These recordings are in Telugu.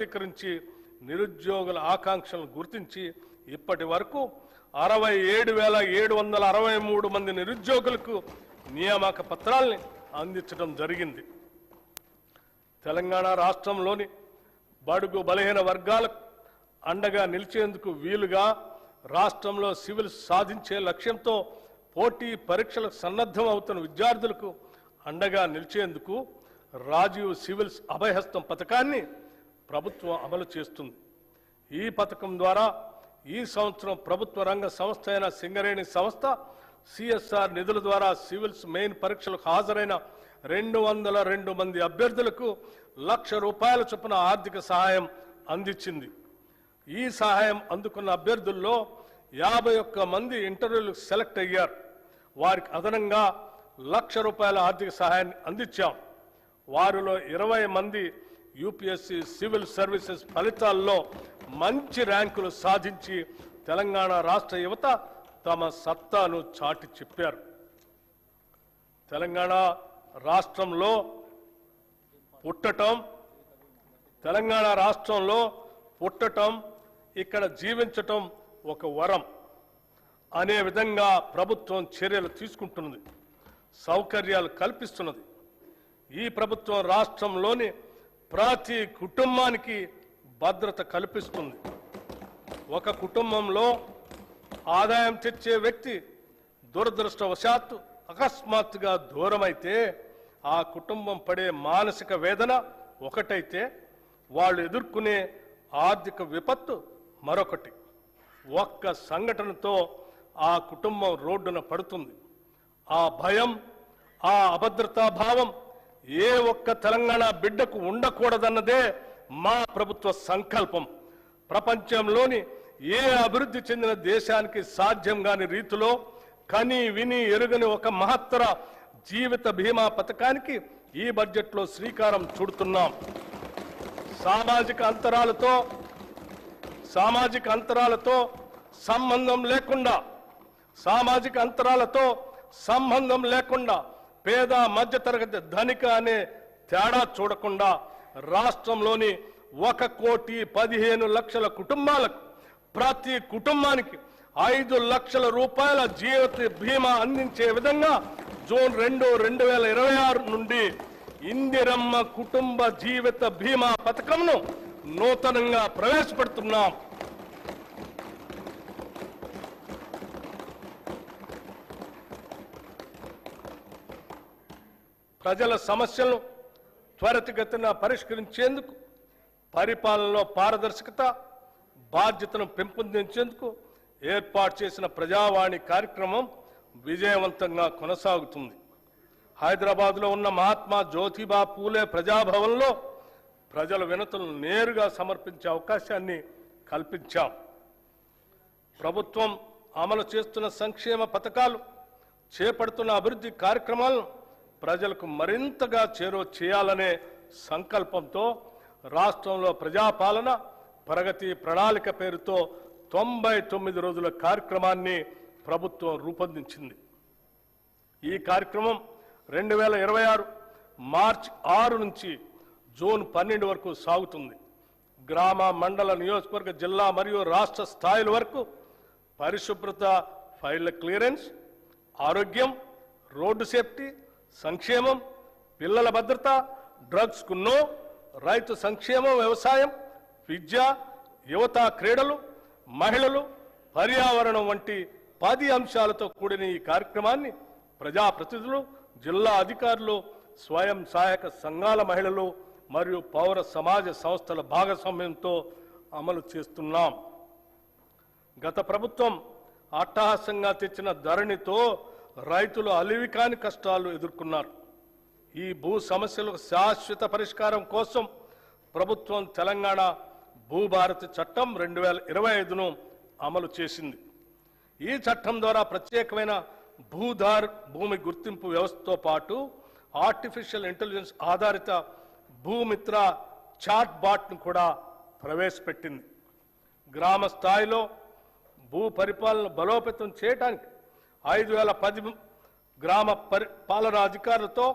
స్వీకరించి నిరుద్యోగుల ఆకాంక్షలను గుర్తించి ఇప్పటి వరకు 67,763 మంది నిరుద్యోగులకు నియామక పత్రాల్ని అందించడం జరిగింది. తెలంగాణ రాష్ట్రంలోని బడుగు బలహీన వర్గాలకు అండగా నిలిచేందుకు వీలుగా రాష్ట్రంలో సివిల్ సాధించే లక్ష్యంతో పోటీ పరీక్షలకు సన్నద్ధం అవుతున్న విద్యార్థులకు అండగా నిలిచేందుకు రాజీవ్ సివిల్స్ అభయహస్తం పథకాన్ని ప్రభుత్వం అమలు చేస్తుంది. ఈ పథకం ద్వారా ఈ సంవత్సరం ప్రభుత్వ రంగ సంస్థ అయిన సింగరేణి సంస్థ సిఎస్ఆర్ నిధుల ద్వారా సివిల్స్ మెయిన్ పరీక్షలకు హాజరైన 202 మంది అభ్యర్థులకు ₹1,00,000 చొప్పున ఆర్థిక సహాయం అందించింది. ఈ సహాయం అందుకున్న అభ్యర్థుల్లో 51 మంది ఇంటర్వ్యూలకు సెలెక్ట్ అయ్యారు. వారికి అదనంగా ₹1,00,000 ఆర్థిక సహాయాన్ని అందించాం. వారిలో 20 మంది యూపీఎస్సీ సివిల్ సర్వీసెస్ ఫలితాల్లో మంచి ర్యాంకులు సాధించి తెలంగాణ రాష్ట్ర యువత తమ సత్తాను చాటి చెప్పారు. తెలంగాణ రాష్ట్రంలో పుట్టటం ఇక్కడ జీవించటం ఒక వరం అనే విధంగా ప్రభుత్వం చర్యలు తీసుకుంటున్నది, సౌకర్యాలు కల్పిస్తున్నది. ఈ ప్రభుత్వం రాష్ట్రంలోని ప్రతి కుటుంబానికి భద్రత కల్పిస్తుంది. ఒక కుటుంబంలో ఆదాయం తెచ్చే వ్యక్తి దురదృష్టవశాత్తు అకస్మాత్తుగా దూరమైతే ఆ కుటుంబం పడే మానసిక వేదన ఒకటైతే వాళ్ళు ఎదుర్కొనే ఆర్థిక విపత్తు మరొకటి. ఒక్క సంఘటనతో ఆ కుటుంబం రోడ్డున పడుతుంది. ఆ భయం, ఆ అభద్రతా భావం ఏ ఒక్క తెలంగాణ బిడ్డకు ఉండకూడదన్నదే మా ప్రభుత్వ సంకల్పం. ప్రపంచంలోని ఏ అభివృద్ధి చెందిన దేశానికి సాధ్యం కాని రీతిలో కని విని ఎరుగని ఒక మహత్తర జీవిత బీమా పథకానికి ఈ బడ్జెట్లో శ్రీకారం చుడుతున్నాం. సామాజిక అంతరాలతో సంబంధం లేకుండా పేద మధ్యతరగతి ధనిక అనే తేడా చూడకుండా రాష్ట్రంలోని 1,15,00,000 కుటుంబాలకు ప్రతి కుటుంబానికి ₹5,00,000 జీవిత బీమా అందించే విధంగా జూన్ 2, 2026 నుండి ఇందిరమ్మ కుటుంబ జీవిత బీమా పథకంను నూతనంగా ప్రవేశపెడుతున్నాం. ప్రజల సమస్యలను త్వరితగతిన పరిష్కరించేందుకు, పరిపాలనలో పారదర్శకత, బాధ్యతను పెంపొందించేందుకు ఏర్పాటు చేసిన ప్రజావాణి కార్యక్రమం విజయవంతంగా కొనసాగుతుంది. హైదరాబాద్లో ఉన్న మహాత్మా జ్యోతిబా పూలే ప్రజాభవన్లో ప్రజల వినతులను నేరుగా సమర్పించే అవకాశాన్ని కల్పించాం. ప్రభుత్వం అమలు చేస్తున్న సంక్షేమ పథకాలు, చేపడుతున్న అభివృద్ధి కార్యక్రమాలను ప్రజలకు మరింతగా చేరువ చేయాలనే సంకల్పంతో రాష్ట్రంలో ప్రజాపాలన ప్రగతి ప్రణాళిక పేరుతో 99 రోజుల కార్యక్రమాన్ని ప్రభుత్వం రూపొందించింది. ఈ కార్యక్రమం 2026 మార్చి 6 నుంచి జూన్ 12 వరకు సాగుతుంది. గ్రామ, మండల, నియోజకవర్గ, జిల్లా మరియు రాష్ట్ర స్థాయిల వరకు పరిశుభ్రత, ఫైళ్ల క్లియరెన్స్, ఆరోగ్యం, రోడ్డు సేఫ్టీ, సంక్షేమం, పిల్లల భద్రత, డ్రగ్స్ కు నో, రైతు సంక్షేమం, వ్యవసాయం, విద్య, యువత, క్రీడలు, మహిళలు, పర్యావరణం వంటి 10 అంశాలతో కూడిన ఈ కార్యక్రమాన్ని ప్రజాప్రతినిధులు, జిల్లా అధికారులు, స్వయం సహాయక సంఘాల మహిళలు మరియు పౌర సమాజ సంస్థల భాగస్వామ్యంతో అమలు చేస్తున్నాం. గత ప్రభుత్వం అట్టహాసంగా తెచ్చిన ధరణితో రైతులు అలివికాని కష్టాలు ఎదుర్కొన్నారు. ఈ భూ సమస్యలకు శాశ్వత పరిష్కారం కోసం ప్రభుత్వం తెలంగాణ భూభారతి చట్టం 2025ను అమలు చేసింది. ఈ చట్టం ద్వారా ప్రత్యేకమైన భూధార్ భూమి గుర్తింపు వ్యవస్థతో పాటు ఆర్టిఫిషియల్ ఇంటెలిజెన్స్ ఆధారిత భూమిత్ర చాట్ బాట్ను కూడా ప్రవేశపెట్టింది. గ్రామ స్థాయిలో భూ పరిపాలన బలోపేతం చేయడానికి 5,010 గ్రామ పాలనా అధికారులతో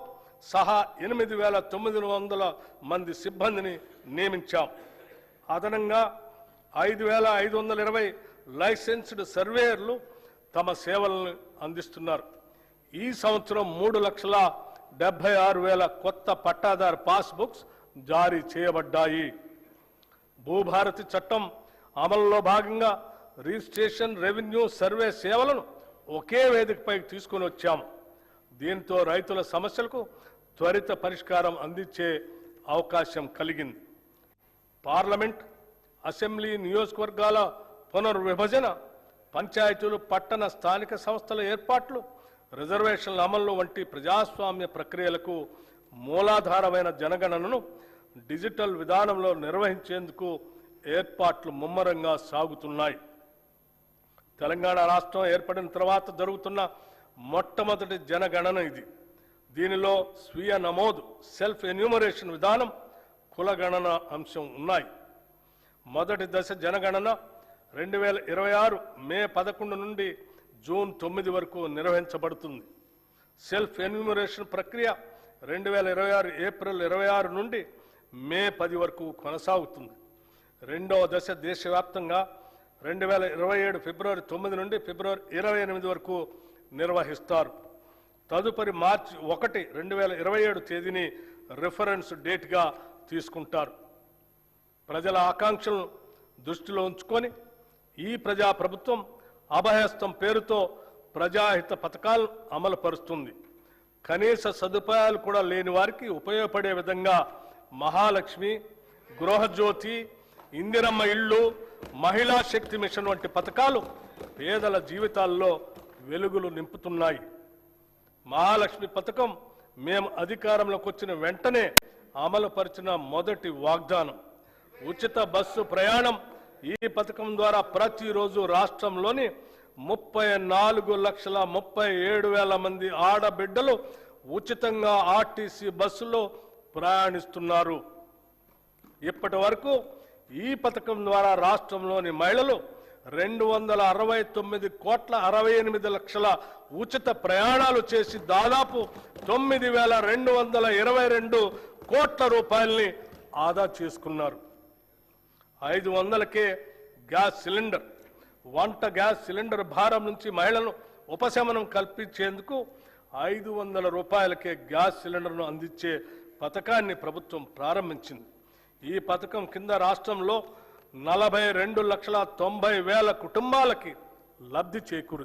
సహా 8,900 మంది సిబ్బందిని నియమించాం. అదనంగా 5,520 లైసెన్స్డ్ సర్వేయర్లు తమ సేవలను అందిస్తున్నారు. ఈ సంవత్సరం 3,76,000 కొత్త పట్టాదారు పాస్బుక్స్ జారీ చేయబడ్డాయి. భూభారతి చట్టం అమలులో భాగంగా రిజిస్ట్రేషన్, రెవెన్యూ, సర్వే సేవలను ఒకే వేదికపై తీసుకుని వచ్చాము. దీంతో రైతుల సమస్యలకు త్వరిత పరిష్కారం అందించే అవకాశం కలిగింది. పార్లమెంట్, అసెంబ్లీ, నియోజకవర్గాల పునర్విభజన, పంచాయతీలు, పట్టణ స్థానిక సంస్థల ఏర్పాట్లు, రిజర్వేషన్ల అమలు వంటి ప్రజాస్వామ్య ప్రక్రియలకు మూలాధారమైన జనగణనను డిజిటల్ విధానంలో నిర్వహించేందుకు ఏర్పాట్లు ముమ్మరంగా సాగుతున్నాయి. తెలంగాణ రాష్ట్రం ఏర్పడిన తర్వాత జరుగుతున్న మొట్టమొదటి జనగణన ఇది. దీనిలో స్వీయ నమోదు, సెల్ఫ్ ఎన్యూమరేషన్ విధానం, కులగణన అంశం ఉన్నాయి. మొదటి దశ జనగణన 2026 మే 11 నుండి జూన్ 9 వరకు నిర్వహించబడుతుంది. సెల్ఫ్ ఎన్యూమరేషన్ ప్రక్రియ 2026 ఏప్రిల్ 26 నుండి మే 10 వరకు కొనసాగుతుంది. రెండవ దశ దేశవ్యాప్తంగా 2027 ఫిబ్రవరి 9 నుండి ఫిబ్రవరి 28 వరకు నిర్వహిస్తారు. తదుపరి మార్చి 1, 2027 తేదీని రిఫరెన్స్ డేట్గా తీసుకుంటారు. ప్రజల ఆకాంక్షలను దృష్టిలో ఉంచుకొని ఈ ప్రజా ప్రభుత్వం అభయహస్తం పేరుతో ప్రజాహిత పథకాలను అమలు పరుస్తుంది. కనీస సదుపాయాలు కూడా లేని వారికి ఉపయోగపడే విధంగా మహాలక్ష్మి, గృహజ్యోతి, ఇందిరమ్మ ఇళ్ళు, మహిళా శక్తి మిషన్ వంటి పథకాలు పేదల జీవితాల్లో వెలుగులు నింపుతున్నాయి. మహాలక్ష్మి పథకం మేము అధికారంలోకి వచ్చిన వెంటనే అమలు పరిచిన మొదటి వాగ్దానం. ఉచిత బస్సు ప్రయాణం. ఈ పథకం ద్వారా ప్రతిరోజు రాష్ట్రంలోని 34,37,000 మంది ఆడబిడ్డలు ఉచితంగా ఆర్టీసీ బస్సులో ప్రయాణిస్తున్నారు. ఇప్పటి వరకు ఈ పథకం ద్వారా రాష్ట్రంలోని మహిళలు 269,68,00,000 ఉచిత ప్రయాణాలు చేసి దాదాపు 9,222 కోట్ల రూపాయల్ని ఆదా చేసుకున్నారు. 500కే గ్యాస్ సిలిండర్. వంట గ్యాస్ సిలిండర్ భారం నుంచి మహిళలను ఉపశమనం కల్పించేందుకు 500 రూపాయలకే గ్యాస్ సిలిండర్ను అందించే పథకాన్ని ప్రభుత్వం ప్రారంభించింది. ఈ పథకం కింద రాష్ట్రంలో 42,90,000 కుటుంబాలకి లబ్ధి చేకూరింది.